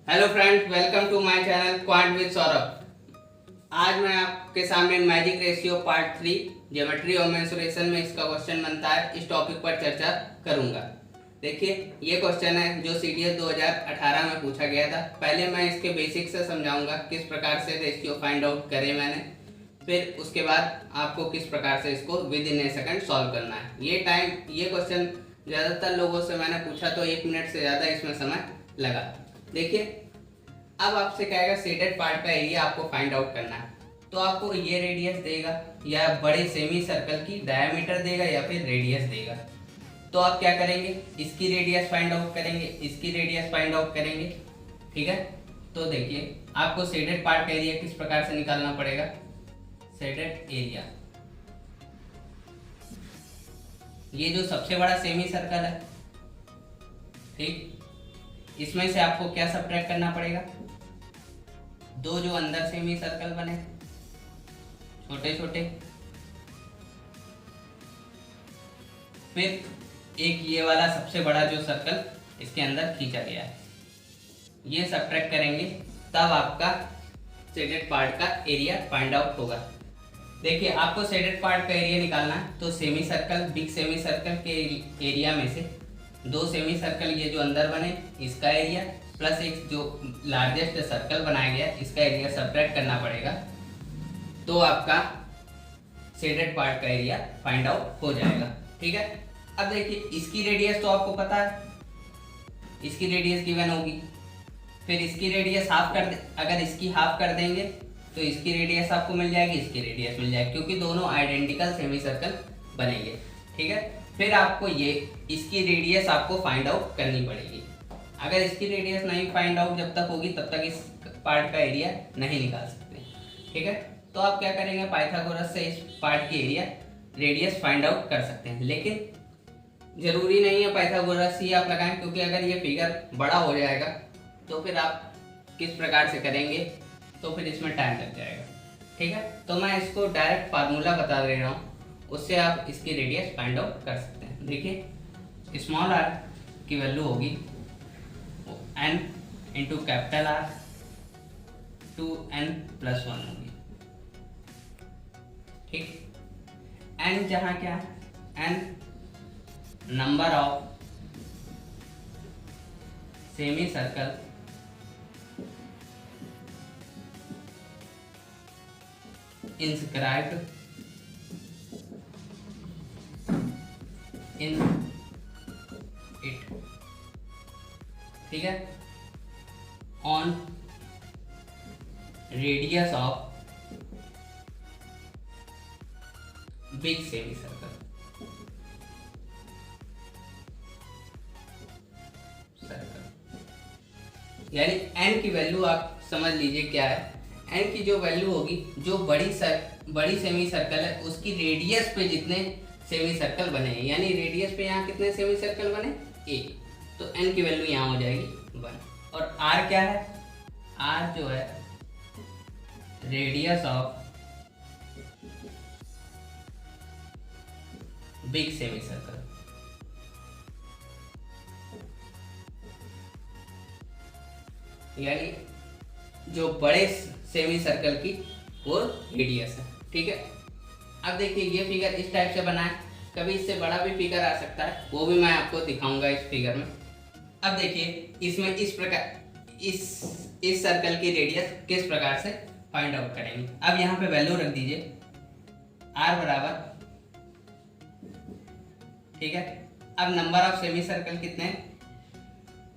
Hello friends, welcome to my channel quant with Saurabh. आज मैं आपके सामने मैजिक रेशियो पार्ट 3 ज्योमेट्री और मेंसुरेशन में इसका क्वेश्चन बनता है, इस टॉपिक पर चर्चा करूंगा। देखिए, ये क्वेश्चन है जो सीडीएस 2018 में पूछा गया था। पहले मैं इसके बेसिक्स से समझाऊंगा किस प्रकार से रेशियो फाइंड आउट करे मैंने, फिर उसके बाद आपको किस प्रकार से इसको with in A second solve करना है। ये क्वेश्चन ज़्यादातर लोगों से मैंने पूछा तो 1 मिनट से ज़्यादा इसमें समय लगा। देखिए, अब आपसे कहेगा शेडेड पार्ट का एरिया आपको फाइंड आउट करना है, तो आपको ये रेडियस देगा या बड़े सेमी सर्कल की डायमीटर देगा या फिर रेडियस देगा। तो आप क्या करेंगे, इसकी रेडियस फाइंड आउट करेंगे, इसकी रेडियस फाइंड आउट करेंगे। ठीक है, तो देखिए आपको शेडेड पार्ट का एरिया किस प्रकार से निकालना पड़ेगा। शेडेड एरिया, ये जो सबसे बड़ा सेमी सर्कल है, ठीक, इसमें से आपको क्या सब्ट्रैक्ट करना पड़ेगा, दो जो अंदर सेमी सर्कल बने छोटे छोटे, फिर एक ये वाला सबसे बड़ा जो सर्कल इसके अंदर खींचा गया है, ये सब्ट्रैक्ट करेंगे, तब आपका शेडेड पार्ट का एरिया फाइंड आउट होगा। देखिए, आपको शेडेड पार्ट का एरिया निकालना है तो semi circle, big semi circle के एरिया में से दो सेमी सर्कल ये जो अंदर बने इसका एरिया प्लस एक जो लार्जेस्ट सर्कल बनाया गया इसका एरिया सब्ट्रैक्ट करना पड़ेगा, तो आपका शेडेड पार्ट का एरिया फाइंड आउट हो जाएगा। ठीक है, अब देखिए इसकी रेडियस तो आपको पता है, इसकी रेडियस गिवन होगी, फिर इसकी रेडियस हाफ कर दे, अगर इसकी हाफ कर देंगे तो इसकी रेडियस आपको मिल जाएगी, इसकी रेडियस मिल जाएगी, क्योंकि दोनों आइडेंटिकल सेमी सर्कल बनेंगे। ठीक है, फिर आपको ये इसकी रेडियस आपको फाइंड आउट करनी पड़ेगी। अगर इसकी रेडियस नहीं फाइंड आउट जब तक होगी तब तक इस पार्ट का एरिया नहीं निकाल सकते। ठीक है, तो आप क्या करेंगे, पाइथागोरस से इस पार्ट की एरिया रेडियस फाइंड आउट कर सकते हैं, लेकिन ज़रूरी नहीं है पाइथागोरस ही आप लगाएं, क्योंकि अगर ये फिगर बड़ा हो जाएगा तो फिर आप किस प्रकार से करेंगे, तो फिर इसमें टाइम लग जाएगा। ठीक है, तो मैं इसको डायरेक्ट फार्मूला बता दे रहा हूँ, उससे आप इसकी रेडियस फाइंड आउट कर सकते हैं। देखिए, स्मॉल आर की वैल्यू होगी n into capital R 2n+1 होगी। ठीक, n जहाँ क्या है, n number of semi circle inscribed in it। ठीक है, on radius of big semi circle यानी n की वैल्यू आप समझ लीजिए क्या है। n की जो वैल्यू होगी, जो बड़ी सेमी सर्कल है उसकी रेडियस पे जितने सेमी सर्कल बने हैं, यानी रेडियस पे यहाँ कितने सेमी सर्कल बने, एक, तो n की वैल्यू यहाँ हो जाएगी 1। और r क्या है, r जो है radius of big semi circle, यानी जो बड़े सेमी सर्कल की वो रेडियस है। ठीक है, अब देखिए ये फिगर इस टाइप से बना है, कभी इससे बड़ा भी फिगर आ सकता है, वो भी मैं आपको दिखाऊंगा इस फिगर में। अब देखिए इसमें इस प्रकार इस सर्कल की रेडियस किस प्रकार से फाइंड आउट करेंगे। अब यहाँ पे वैल्यू रख दीजिए r बराबर, ठीक है, अब नंबर ऑफ सेमी सर्कल कितने,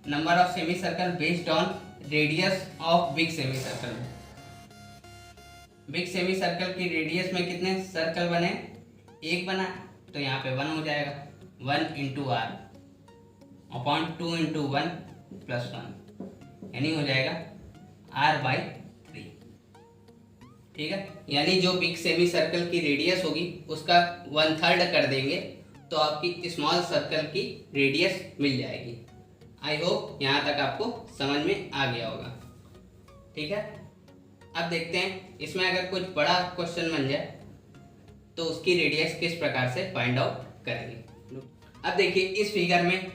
number of semi circle based on radius of big semi circle. Big semi circle की रेडियस में कितने सर्कल बने, एक बना, तो यहाँ पे 1 हो जाएगा, 1 इंटू r अपॉन 2 इंटू 1+1, यानी हो जाएगा r/3। ठीक है, यानी जो बिग सेमी सर्कल की रेडियस होगी उसका 1/3 कर देंगे तो आपकी स्मॉल सर्कल की रेडियस मिल जाएगी। आई होप यहाँ तक आपको समझ में आ गया होगा। ठीक है, अब देखते हैं इसमें अगर कुछ बड़ा क्वेश्चन बन जाए तो उसकी रेडियस किस प्रकार से फाइंड आउट करेंगे। अब देखिए इस फिगर में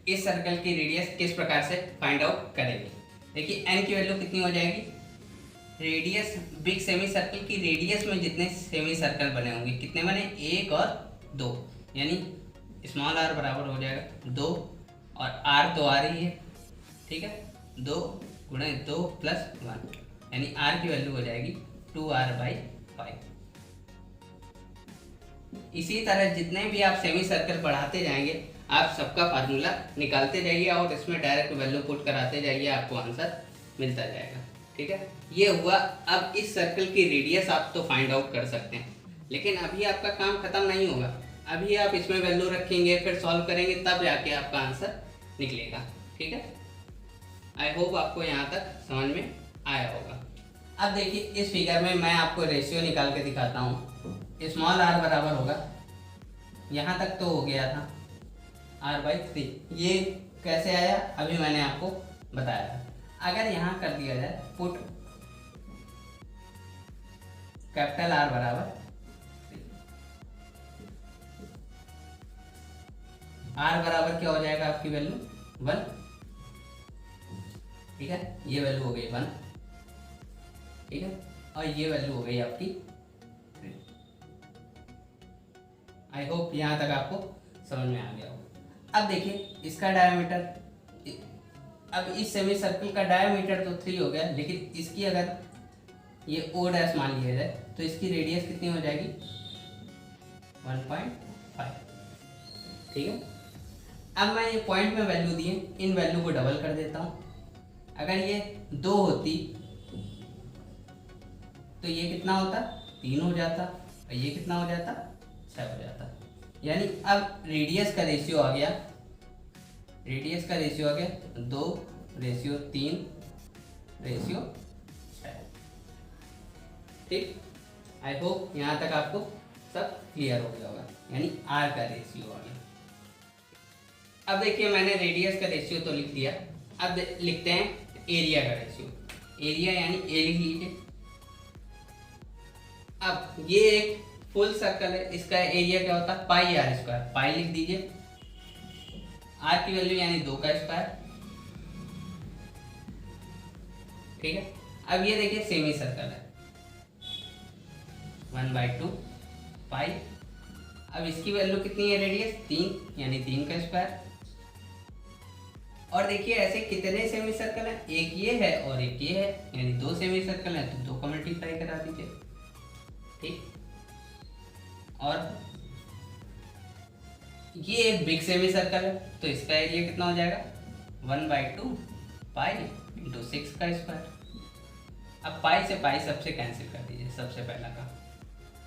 इस सर्कल की रेडियस किस प्रकार से फाइंड आउट करेंगे। देखिए n की वैल्यू कितनी हो जाएगी, रेडियस बिग सेमी सर्कल की रेडियस में जितने सेमी सर्कल बने होंगे, कितने बने, 1 और 2, यानी स्मॉल r बराबर हो जाएगा 2 और r तो आ रही है, ठीक है, 2 गुणे 2 प्लस 1, यानी r की वैल्यू हो जाएगी 2r/5। इसी तरह जितने भी आप सेमी सर्कल बढ़ाते जाएंगे आप सबका फार्मूला निकालते जाइए और इसमें डायरेक्ट वैल्यू पुट कराते जाइए, आपको आंसर मिलता जाएगा, ठीक है। ये हुआ। अब इस सर्कल की रेडियस आप तो फाइंड आउट कर सकते हैं, लेकिन अभी आपका काम खत्म नहीं होगा। अभी आप इसमें वैल्यू रखेंगे, फिर सॉल्व करेंगे, तब जाके आपका आंसर निकलेगा, ठीक है। आई होप आपको यहाँ तक समझ में आया होगा। अब देखिए इस फिगर में मैं आपको रेशियो निकाल के दिखाता हूँ। स्मॉल r बराबर होगा, यहाँ तक तो हो गया था r/3। ये कैसे आया अभी मैंने आपको बताया था। अगर यहाँ कर दिया जाए पुट कैपिटल R बराबर R बराबर क्या हो जाएगा, आपकी वैल्यू 1, ठीक है, ये वैल्यू हो गई 1, ठीक है, और ये वैल्यू हो गई आपकी 3। आई होप यहाँ तक आपको समझ में आ गया होगा। अब देखिए इसका डायमीटर, अब इस सेमी सर्कल का डायमीटर तो 3 हो गया, लेकिन इसकी अगर ये O डैश मान लिया जाए तो इसकी रेडियस कितनी हो जाएगी, 1.5, ठीक है। अब मैं ये पॉइंट में वैल्यू दिए, इन वैल्यू को डबल कर देता हूँ। अगर ये 2 होती तो ये कितना होता, 3 हो जाता, और ये कितना हो जाता, 6 हो जाता। यानी अब रेडियस का रेशियो आ गया, 2:3:6, ठीक। आई होप यहाँ तक आपको सब क्लियर हो गया होगा, यानी R का रेशियो आ गया। अब देखिए मैंने रेडियस का रेशियो तो लिख दिया, अब लिखते हैं एरिया का रेशियो। एरिया यानी ए लिख लीजिए। अब ये एक फुल सर्कल है, इसका एरिया क्या होता है, πr², पाई लिख दीजिए, r की वैल्यू यानी 2 का स्क्वायर, ठीक है। अब ये देखिए सेमी सर्कल है, 1/2 पाई। अब इसकी वैल्यू कितनी है, रेडियस 3, यानी 3 का स्क्वायर। और देखिए ऐसे कितने सेमी सर्कल हैं, एक ये है और एक ये है, यानी 2 सेमी सर्कल हैं, तो 2 का मल्टीप्लाई करा दीजिए, ठीक। और ये एक बिग सेमी सर्कल है, तो इसका एरिया कितना हो जाएगा, 1/2 पाई इंटू 6 का स्क्वायर। अब पाई से पाई सबसे कैंसिल कर दीजिए, सबसे पहला का,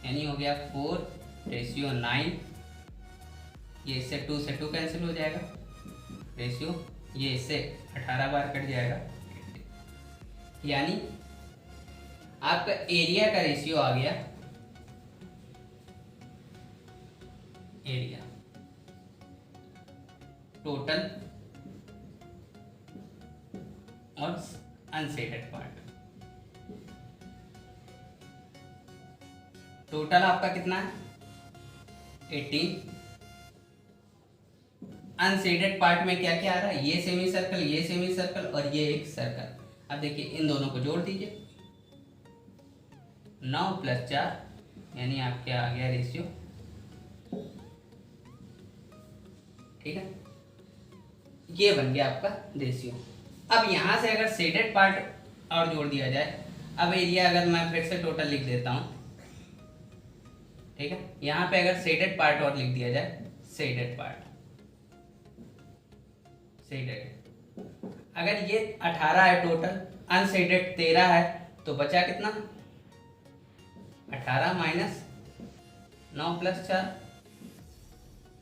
यानी हो गया 4:9। ये इससे 2 से 2 कैंसिल हो जाएगा, रेशियो ये इससे 18 बार कट जाएगा, यानी आपका एरिया का रेशियो आ गया, एरिया टोटल और अनसेडेड पार्ट। टोटल आपका कितना है, 18। अनसेडेड पार्ट में क्या क्या आ रहा है, ये सेमी सर्कल और ये एक सर्कल। अब देखिए इन दोनों को जोड़ दीजिए, 9 + 4, यानी आपके आ गया रेशियो, ठीक है। ये बन गया आपका रेशियो। अब यहाँ से अगर शेडेड पार्ट और जोड़ दिया जाए, अब एरिया अगर मैं फिर से टोटल लिख देता हूँ, ठीक है, यहाँ पे अगर शेडेड पार्ट और लिख दिया जाए, शेडेड पार्ट, शेडेड, अगर ये 18 है टोटल, अनशेडेड 13 है, तो बचा कितना, 18 माइनस 9 + 4,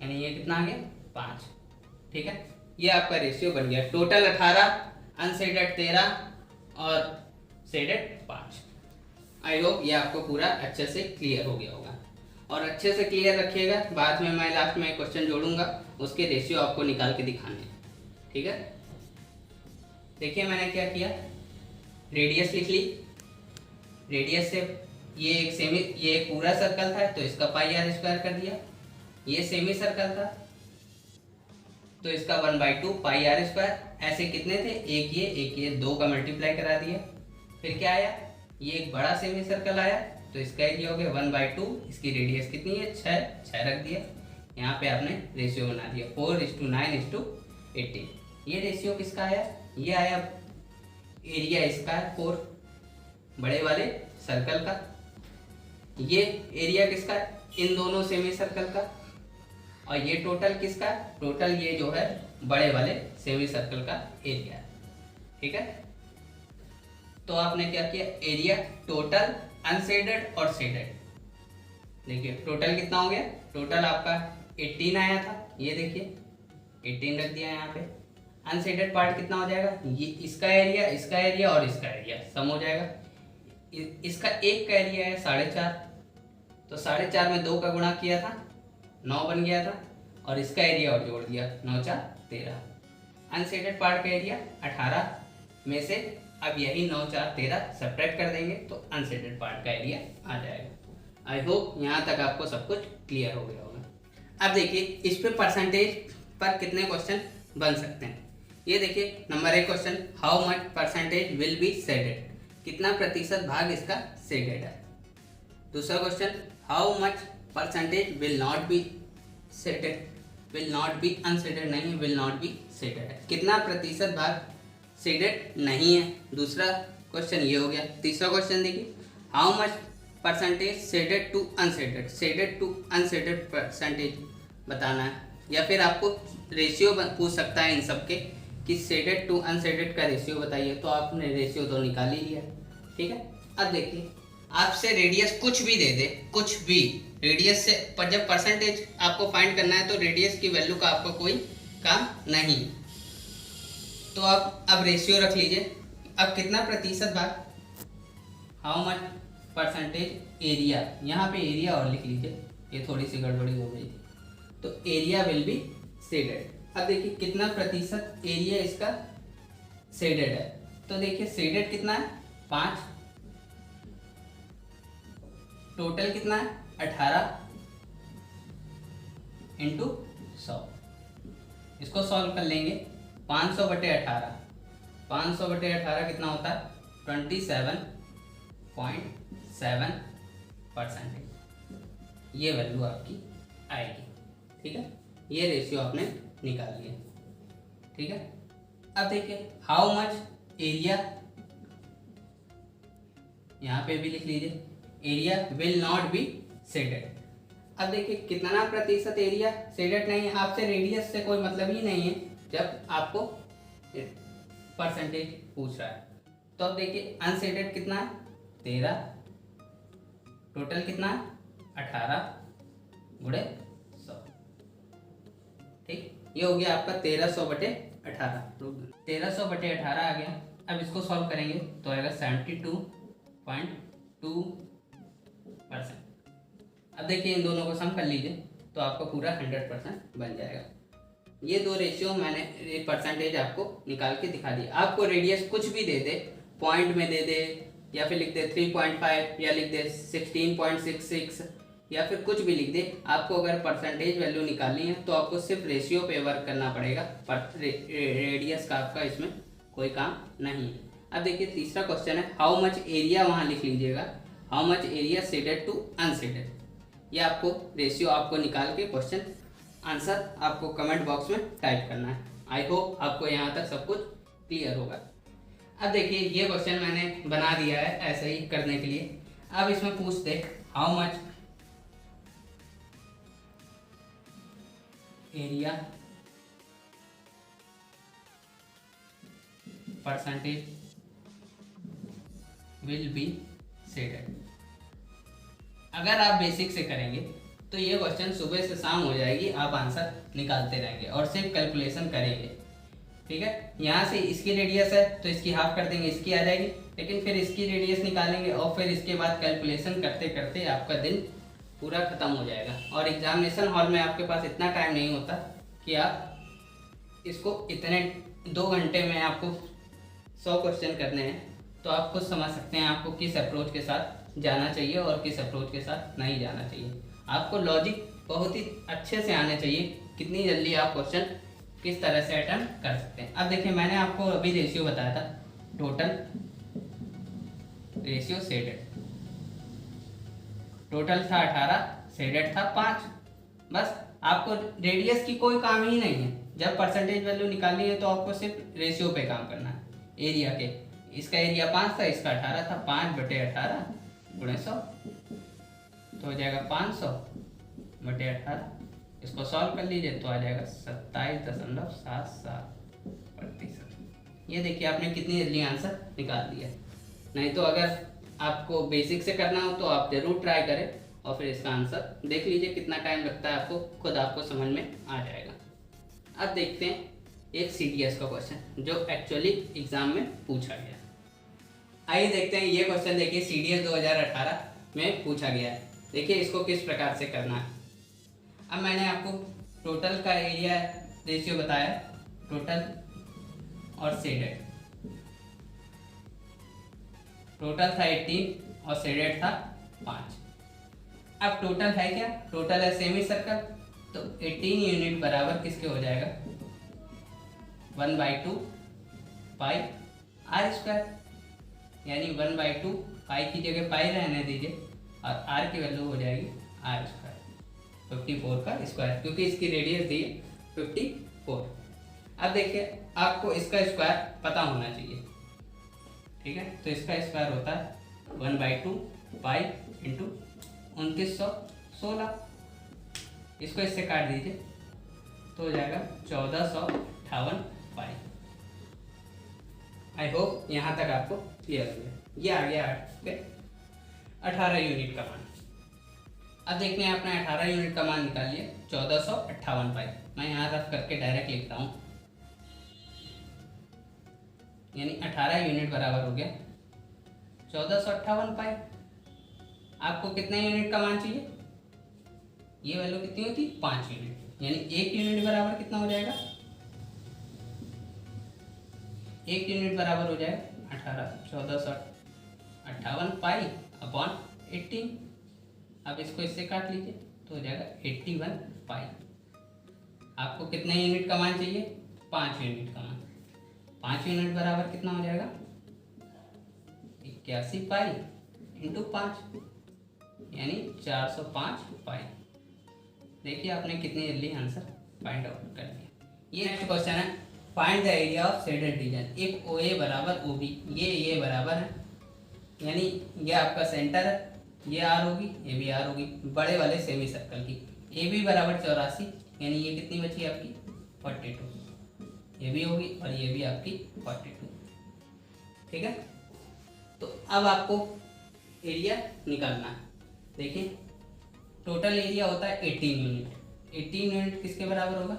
यानी ये कितना आ गया, 5, ठीक है। ये आपका रेशियो बन गया, टोटल 18, अनशेडेड 13 और शेडेड 5। आई होप ये आपको पूरा अच्छे से क्लियर हो गया होगा, और अच्छे से क्लियर रखिएगा, बाद में मैं लास्ट में क्वेश्चन जोड़ूंगा, उसके रेशियो आपको निकाल के दिखाने हैं, ठीक है। देखिए मैंने क्या किया, रेडियस लिख ली, रेडियस से ये एक पूरा सर्कल था, तो इसका πr² कर दिया। ये सेमी सर्कल था, तो इसका 1/2 पाई आर स्क्वायर। ऐसे कितने थे, एक ये 2 का मल्टीप्लाई करा दिया। फिर क्या आया, ये एक बड़ा सेमी सर्कल आया, तो इसका एरिया हो गया 1/2। इसकी रेडियस कितनी है, 6 रख दिया। यहाँ पे आपने रेशियो बना दिया 4:9:18। ये रेशियो किसका आया, ये आया एरिया इसका 4 बड़े वाले सर्कल का। ये एरिया किसका, इन दोनों सेमी सर्कल का। और ये टोटल किसका, टोटल ये जो है बड़े वाले सेमी सर्कल का एरिया है। ठीक है, तो आपने क्या किया, एरिया टोटल अनशेडेड और शेडेड। देखिए टोटल कितना हो गया, टोटल आपका 18 आया था, ये देखिए 18 रख दिया यहाँ पे। अनशेडेड पार्ट कितना हो जाएगा, ये इसका एरिया और इसका एरिया सम हो जाएगा। इसका एक का एरिया है 4.5, तो 4.5 में 2 का गुणा किया था 9 बन गया था, और इसका एरिया और जोड़ दिया 9×4 13। अनशेडेड पार्ट का एरिया 18 में से अब यही 9×4 13 सब्ट्रैक्ट कर देंगे तो अनशेडेड पार्ट का एरिया आ जाएगा। आई होप यहाँ तक आपको सब कुछ क्लियर हो गया होगा। अब देखिए इस पे परसेंटेज पर कितने क्वेश्चन बन सकते हैं। ये देखिए number 1 question, how much percentage will be shaded, कितना प्रतिशत भाग इसका शेडेड है। दूसरा question, how much percentage will not be shaded, will not be unshielded नहीं, विल नॉट बी शेडेड है, कितना प्रतिशत भाग शेडेड नहीं है। दूसरा क्वेश्चन ये हो गया। तीसरा क्वेश्चन देखिए, how much percentage shaded to unshaded, shaded to unshaded percentage बताना है। या फिर आपको रेशियो पूछ सकता है इन सब के कि शेडेड टू अनशेडेड का रेशियो बताइए, तो आपने रेशियो तो निकाल ही लिया। ठीक है, अब देखिए आपसे रेडियस कुछ भी दे दे, कुछ भी रेडियस से, पर जब परसेंटेज आपको फाइंड करना है तो रेडियस की वैल्यू का आपको कोई काम नहीं। तो आप अब रेशियो रख लीजिए। अब कितना प्रतिशत भाग, हाउ मच परसेंटेज एरिया, यहाँ पे एरिया और लिख लीजिए, ये थोड़ी सी गड़बड़ी हो गई थी, तो एरिया विल बी शेडेड। अब देखिए कितना प्रतिशत एरिया इसका शेडेड है, तो देखिए शेडेड कितना है 5, टोटल कितना है 18 इंटू 100। इसको सॉल्व कर लेंगे, 500/18, 500/18 कितना होता है 27.7%। ये वैल्यू आपकी आएगी। ठीक है, ये रेशियो आपने निकाल लिया। ठीक है, अब देखिए हाउ मच एरिया, यहाँ पे भी लिख लीजिए, area will not be shaded. अब देखिए कितना प्रतिशत एरिया शेडेड नहीं है, आपसे रेडियस से कोई मतलब ही नहीं है जब आपको परसेंटेज पूछ रहा है। तो अब देखिए अनशेडेड कितना है 13, टोटल कितना है 18/100। ठीक, ये हो गया आपका 1300/18, 1300/18 आ गया। अब इसको सॉल्व करेंगे तो आएगा 72.2%। अब देखिए इन दोनों को सम कर लीजिए तो आपको पूरा 100% बन जाएगा। ये दो रेशियो मैंने परसेंटेज आपको निकाल के दिखा दिया। आपको रेडियस कुछ भी दे दे, पॉइंट में दे दे या फिर लिख दे 3.5 या लिख दे 16.66 या फिर कुछ भी लिख दे, आपको अगर परसेंटेज वैल्यू निकालनी है तो आपको सिर्फ रेशियो पे वर्क करना पड़ेगा, रेडियस का आपका इसमें कोई काम नहीं है। अब देखिए तीसरा क्वेश्चन है, हाउ मच एरिया, वहाँ लिख लीजिएगा how much area shaded to unshaded. ये आपको रेशियो आपको निकाल के क्वेश्चन आंसर आपको कमेंट बॉक्स में टाइप करना है। आई होप आपको यहाँ तक सब कुछ क्लियर होगा। अब देखिए ये क्वेश्चन मैंने बना दिया है ऐसे ही करने के लिए। अब इसमें पूछ दे how much area percentage will be shaded. अगर आप बेसिक से करेंगे तो ये क्वेश्चन सुबह से शाम हो जाएगी, आप आंसर निकालते रहेंगे और सिर्फ कैलकुलेशन करेंगे। ठीक है, यहाँ से इसकी रेडियस है तो इसकी हाफ कर देंगे, इसकी आ जाएगी, लेकिन फिर इसकी रेडियस निकालेंगे और फिर इसके बाद कैलकुलेशन करते करते आपका दिन पूरा खत्म हो जाएगा। और एग्जामिनेशन हॉल में आपके पास इतना टाइम नहीं होता कि आप इसको इतने 2 घंटे में आपको 100 क्वेश्चन करने हैं। तो आप खुद समझ सकते हैं आपको किस अप्रोच के साथ जाना चाहिए और किस अप्रोच के साथ नहीं जाना चाहिए। आपको लॉजिक बहुत ही अच्छे से आने चाहिए, कितनी जल्दी आप क्वेश्चन किस तरह से अटेम्प्ट कर सकते हैं। अब देखिए मैंने आपको अभी रेशियो बताया था, टोटल रेशियो सेडेड, टोटल था 18, सेडेड था 5। बस आपको रेडियस की कोई काम ही नहीं है, जब परसेंटेज वैल्यू निकालनी है तो आपको सिर्फ रेशियो पे काम करना है। एरिया के, इसका एरिया 5 था, इसका 18 था, 5/18 गुणे 100 तो हो जाएगा 500/18। इसको सॉल्व कर लीजिए तो आ जाएगा 27.77%। ये देखिए आपने कितनी जल्दी आंसर निकाल दिया। नहीं तो अगर आपको बेसिक से करना हो तो आप जरूर ट्राई करें और फिर इसका आंसर देख लीजिए कितना टाइम लगता है आपको, खुद आपको समझ में आ जाएगा। अब देखते हैं एक CDS का क्वेश्चन जो एक्चुअली एग्जाम में पूछा गया। आइए देखते हैं ये क्वेश्चन। देखिए CDS 2018 में पूछा गया है। देखिए इसको किस प्रकार से करना है। अब मैंने आपको टोटल का एरिया रेशियो बताया, टोटल और सेडेड। टोटल था 18 और सेडेड था 5। अब टोटल है क्या, टोटल है सेमी सर्कल, तो 18 यूनिट बराबर किसके हो जाएगा, 1/2 पाई आर स्क्वायर, यानी 1/2 पाई की जगह पाई रहने दीजिए और आर की वैल्यू हो जाएगी आर स्क्वायर, 54 का स्क्वायर, क्योंकि इसकी रेडियस दी है 54। अब देखिए आपको इसका स्क्वायर पता होना चाहिए, ठीक है। तो इसका स्क्वायर होता है 1/2 पाई इंटू 2916। इसको इससे काट दीजिए तो हो जाएगा 1458 पाई। आई होप यहाँ तक आपको क्लियर हो गया। ये आ गया 18 यूनिट का मान। अब देखते हैं आपने 18 यूनिट का मान निकाल लिया, 1458 पाई। मैं यहाँ रफ करके डायरेक्ट लिख रहा हूँ, यानी 18 यूनिट बराबर हो गया 1458 पाई। आपको कितने यूनिट का मान चाहिए, ये वैल्यू कितनी होती है 5 यूनिट, यानी 1 यूनिट बराबर कितना हो जाएगा, 1 यूनिट बराबर हो जाएगा 1458 पाई अपॉन 18। अब इसको इससे काट लीजिए तो हो जाएगा 81 पाई। आपको कितने यूनिट का मान चाहिए, 5 यूनिट का मान। 5 यूनिट बराबर कितना हो जाएगा 81 पाई इंटू 5, यानी 405 पाई। देखिए आपने कितनी जल्दी आंसर फाइंड आउट कर दिया। ये नेक्स्ट क्वेश्चन है, find the area of shaded region if OA बराबर OB। ये बराबर है, यानी ये आपका सेंटर है, ये R होगी, ये भी R होगी, बड़े वाले सेमी सर्कल की। AB बराबर 84, यानी ये कितनी बची आपकी 42, ये भी होगी और ये भी आपकी 42, ठीक है। तो अब आपको एरिया निकालना है। देखिए टोटल एरिया होता है 18 यूनिट। 18 यूनिट किसके बराबर होगा,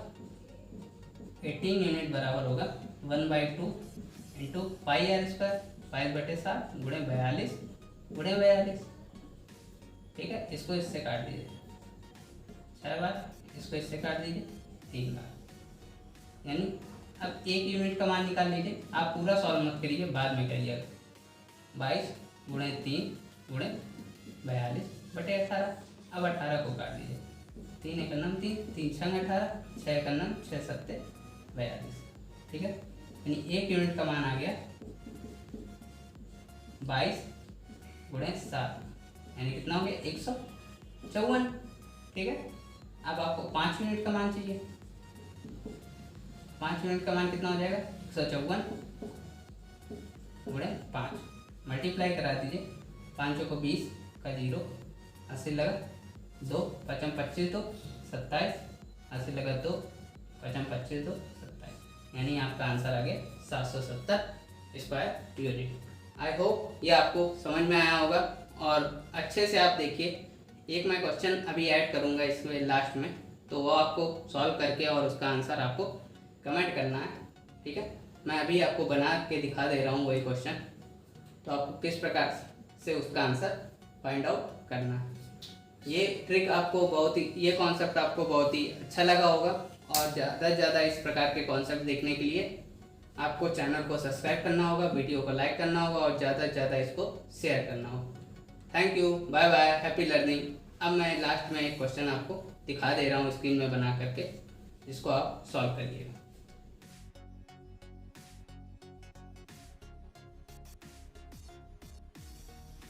18 यूनिट बराबर होगा 1/2 इंटू पाई आर स्क्वायर, 5/7 गुणे 42 गुणे 42, ठीक है। इसको इससे काट दीजिए 6 बार, इसको इससे काट दीजिए 3 बार, यानी अब 1 यूनिट का मान निकाल लीजिए। आप पूरा सॉल्व मत करिए, बाद में करिएगा। 22 गुणे 3 गुणे 42/18। अब 18 को काट दीजिए, 3 × 9 3, 3 × 6 18, 6 × 9 6 7 42, ठीक है। यानी 1 यूनिट का मान आ गया 22 गुणे 7, यानी कितना हो गया 154, ठीक है। अब आपको 5 यूनिट का मान चाहिए। 5 यूनिट का मान कितना हो जाएगा 154 गुणे 5, मल्टीप्लाई करा दीजिए। 5 को 20 का 0, 80 लगा 2, 55 25 2 27, 80 लगा 2, 55 25 2 27, यानी आपका आंसर आ गया 770 स्क्वायर यूनिट। आई होप ये आपको समझ में आया होगा और अच्छे से आप देखिए। एक मैं क्वेश्चन अभी ऐड करूँगा इसमें लास्ट में, तो वो आपको सॉल्व करके और उसका आंसर आपको कमेंट करना है, ठीक है। मैं अभी आपको बना के दिखा दे रहा हूँ वही क्वेश्चन, तो आपको किस प्रकार से उसका आंसर फाइंड आउट करना है। ये ट्रिक आपको बहुत ही, ये कॉन्सेप्ट आपको बहुत ही अच्छा लगा होगा और ज़्यादा से ज़्यादा इस प्रकार के कॉन्सेप्ट देखने के लिए आपको चैनल को सब्सक्राइब करना होगा, वीडियो को लाइक करना होगा और ज़्यादा से ज़्यादा इसको शेयर करना होगा। Thank you, bye bye, happy learning. अब मैं लास्ट में एक क्वेश्चन आपको दिखा दे रहा हूँ स्क्रीन में बना करके, जिसको आप सॉल्व करिएगा।